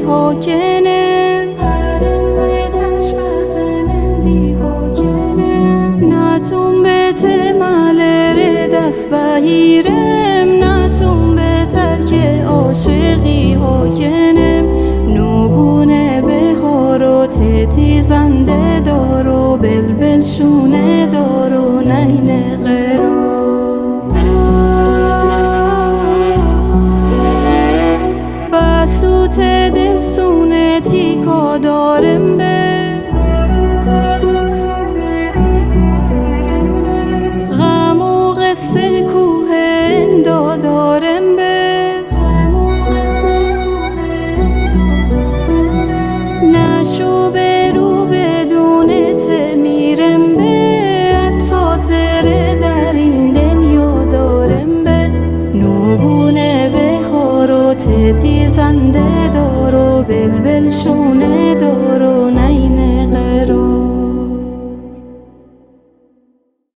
ها کنم قرن بتش بزنم دی ها کنم نتون بته مالر دست بهیرم نتون بتر که عاشقی ها کنم نوبونه بهار و تتی زنده دار و بلبل شونه دار و نین قرار بسوت دل سونه تیکا دارم